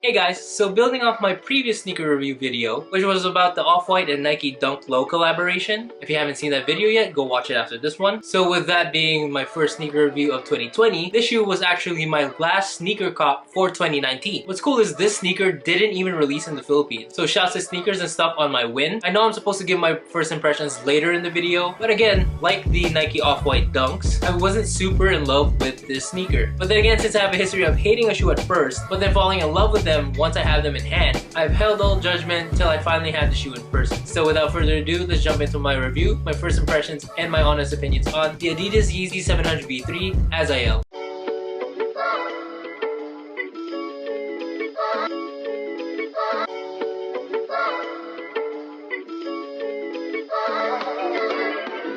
Hey guys, so building off my previous sneaker review video, which was about the Off-White and Nike Dunk Low collaboration. If you haven't seen that video yet, go watch it after this one. So with that being my first sneaker review of 2020, this shoe was actually my last sneaker cop for 2019. What's cool is this sneaker didn't even release in the Philippines. So shouts to sneakers and stuff on my win. I know I'm supposed to give my first impressions later in the video, but again, like the Nike Off-White Dunks, I wasn't super in love with this sneaker. But then again, since I have a history of hating a shoe at first, but then falling in love with them once I have them in hand, I've held all judgment till I finally had the shoe in person. So without further ado, let's jump into my review, my first impressions, and my honest opinions on the Adidas Yeezy 700 V3 Azael.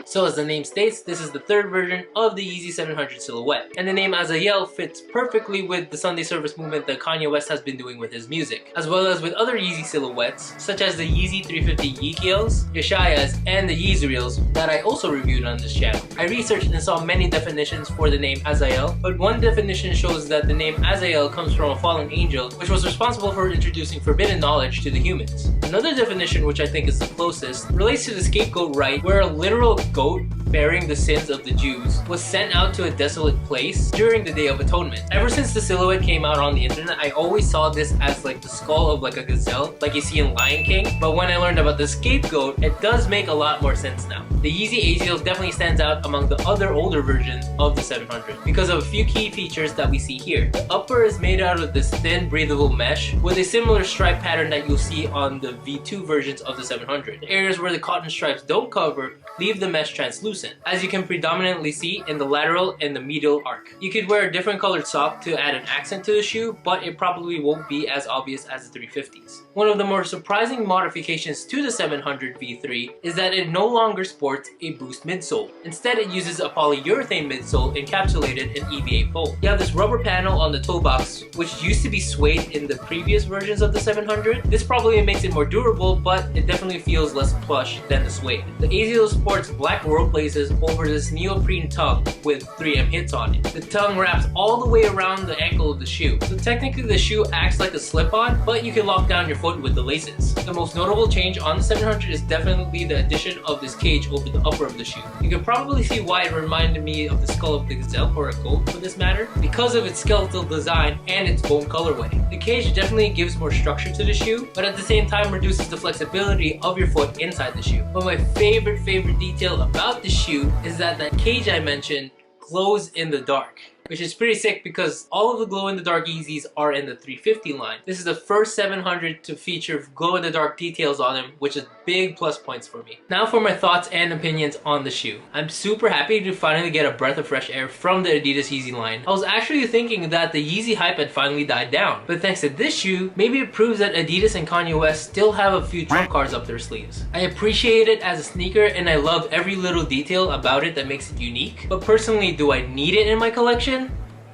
So as the name states, this is the third version of the Yeezy 700 silhouette. And the name Azael fits perfectly with the Sunday service movement that Kanye West has been doing with his music, as well as with other Yeezy silhouettes, such as the Yeezy 350 Yeekils, Yeshayas, and the Yeezreels that I also reviewed on this channel. I researched and saw many definitions for the name Azael, but one definition shows that the name Azael comes from a fallen angel, which was responsible for introducing forbidden knowledge to the humans. Another definition, which I think is the closest, relates to the scapegoat rite, where a literal goat bearing the sins of the Jews was sent out to a desolate place during the Day of Atonement. Ever since the silhouette came out on the internet, I always saw this as like the skull of like a gazelle, like you see in Lion King, but when I learned about the scapegoat, it does make a lot more sense now. The Yeezy Azael definitely stands out among the other older versions of the 700 because of a few key features that we see here. The upper is made out of this thin, breathable mesh with a similar stripe pattern that you'll see on the V2 versions of the 700. The areas where the cotton stripes don't cover leave the mesh translucent, as you can predominantly see in the lateral and the medial arc. You could wear a different colored sock to add an accent to the shoe, but it probably won't be as obvious as the 350s. One of the more surprising modifications to the 700 V3 is that it no longer sports a boost midsole. Instead, it uses a polyurethane midsole encapsulated in EVA foam. You have this rubber panel on the toe box, which used to be suede in the previous versions of the 700. This probably makes it more durable, but it definitely feels less plush than the suede. The Azael sports black roll places over this neoprene tongue with 3M hits on it. The tongue wraps all the way around the ankle of the shoe. So technically the shoe acts like a slip-on, but you can lock down your foot with the laces. The most notable change on the 700 is definitely the addition of this cage over the upper of the shoe. You can probably see why it reminded me of the skull of the gazelle, or a goat for this matter, because of its skeletal design and its bone colorway. The cage definitely gives more structure to the shoe, but at the same time reduces the flexibility of your foot inside the shoe. But my favorite detail about the shoe is that cage I mentioned glows in the dark, which is pretty sick because all of the glow-in-the-dark Yeezys are in the 350 line. This is the first 700 to feature glow-in-the-dark details on them, which is big plus points for me. Now for my thoughts and opinions on the shoe. I'm super happy to finally get a breath of fresh air from the Adidas Yeezy line. I was actually thinking that the Yeezy hype had finally died down, but thanks to this shoe, maybe it proves that Adidas and Kanye West still have a few trump cards up their sleeves. I appreciate it as a sneaker and I love every little detail about it that makes it unique, but personally, do I need it in my collection?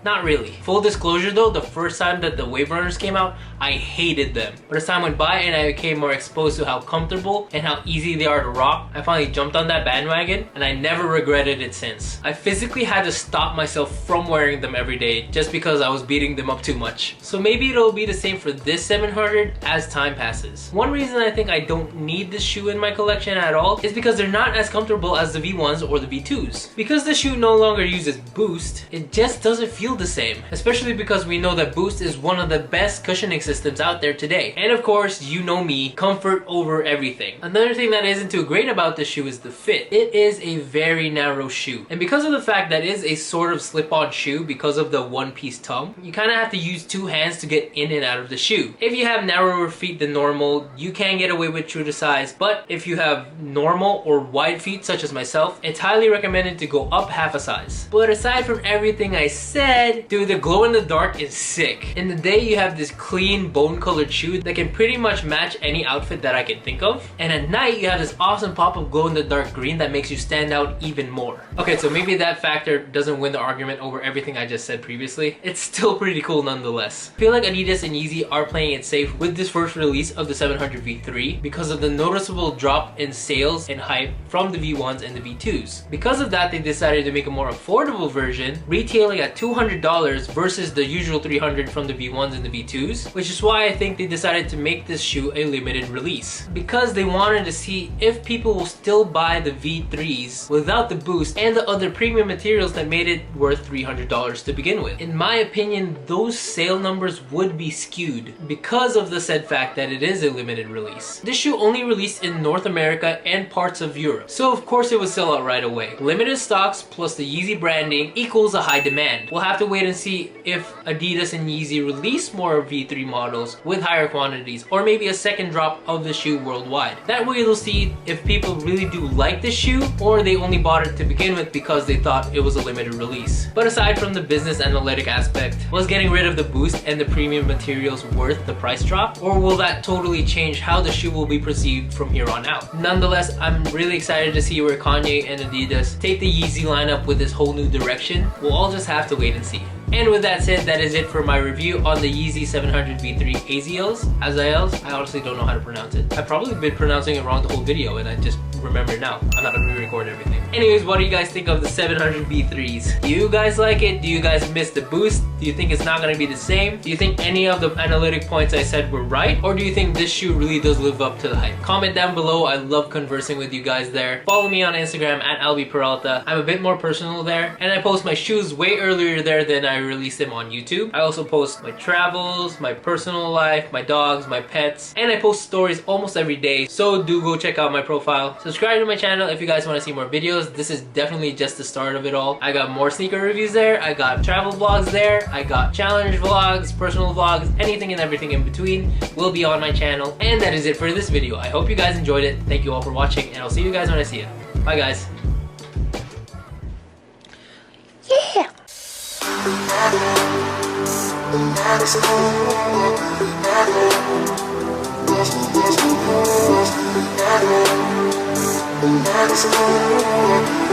Not really. Full disclosure though, the first time that the Wave Runners came out, I hated them. But as time went by and I became more exposed to how comfortable and how easy they are to rock, I finally jumped on that bandwagon and I never regretted it since. I physically had to stop myself from wearing them every day just because I was beating them up too much. So maybe it'll be the same for this 700 as time passes. One reason I think I don't need this shoe in my collection at all is because they're not as comfortable as the V1s or the V2s. Because the shoe no longer uses Boost, it just doesn't feel the same, especially because we know that Boost is one of the best cushioning systems out there today. And of course, you know me, comfort over everything. Another thing that isn't too great about this shoe is the fit. It is a very narrow shoe, and because of the fact that it is a sort of slip-on shoe because of the one-piece tongue, you kind of have to use two hands to get in and out of the shoe. If you have narrower feet than normal, you can get away with true to size, but if you have normal or wide feet such as myself, it's highly recommended to go up half a size. But aside from everything I said, dude, the glow in the dark is sick. In the day, you have this clean bone colored shoe that can pretty much match any outfit that I can think of. And at night, you have this awesome pop of glow in the dark green that makes you stand out even more. Okay, so maybe that factor doesn't win the argument over everything I just said previously. It's still pretty cool nonetheless. I feel like Adidas and Yeezy are playing it safe with this first release of the 700 V3 because of the noticeable drop in sales and hype from the V1s and the V2s. Because of that, they decided to make a more affordable version, retailing at $200 $200 versus the usual $300 from the V1s and the V2s, which is why I think they decided to make this shoe a limited release. Because they wanted to see if people will still buy the V3s without the boost and the other premium materials that made it worth $300 to begin with. In my opinion, those sale numbers would be skewed because of the said fact that it is a limited release. This shoe only released in North America and parts of Europe, so of course it would sell out right away. Limited stocks plus the Yeezy branding equals a high demand. We'll have to wait and see if Adidas and Yeezy release more V3 models with higher quantities, or maybe a second drop of the shoe worldwide. That way you'll see if people really do like the shoe or they only bought it to begin with because they thought it was a limited release. But aside from the business analytic aspect, was getting rid of the boost and the premium materials worth the price drop, or will that totally change how the shoe will be perceived from here on out? Nonetheless, I'm really excited to see where Kanye and Adidas take the Yeezy lineup with this whole new direction. We'll all just have to wait and see. And with that said, that is it for my review on the Yeezy 700 V3 Azaels. I honestly don't know how to pronounce it. I've probably been pronouncing it wrong the whole video and I just remember now. I'm not gonna re-record everything. Anyways, what do you guys think of the 700 V3s? Do you guys like it? Do you guys miss the boost? Do you think it's not gonna be the same? Do you think any of the analytic points I said were right? Or do you think this shoe really does live up to the hype? Comment down below. I love conversing with you guys there. Follow me on Instagram at @albperalta. I'm a bit more personal there, and I post my shoes way earlier there than I release them on YouTube. I also post my travels, my personal life, my dogs, my pets, and I post stories almost every day, so do go check out my profile. Subscribe to my channel if you guys want to see more videos. This is definitely just the start of it all. I got more sneaker reviews there, I got travel vlogs there, I got challenge vlogs, personal vlogs, anything and everything in between will be on my channel. And that is it for this video. I hope you guys enjoyed it. Thank you all for watching, and I'll see you guys when I see you. Bye guys. Yeah! Let's go.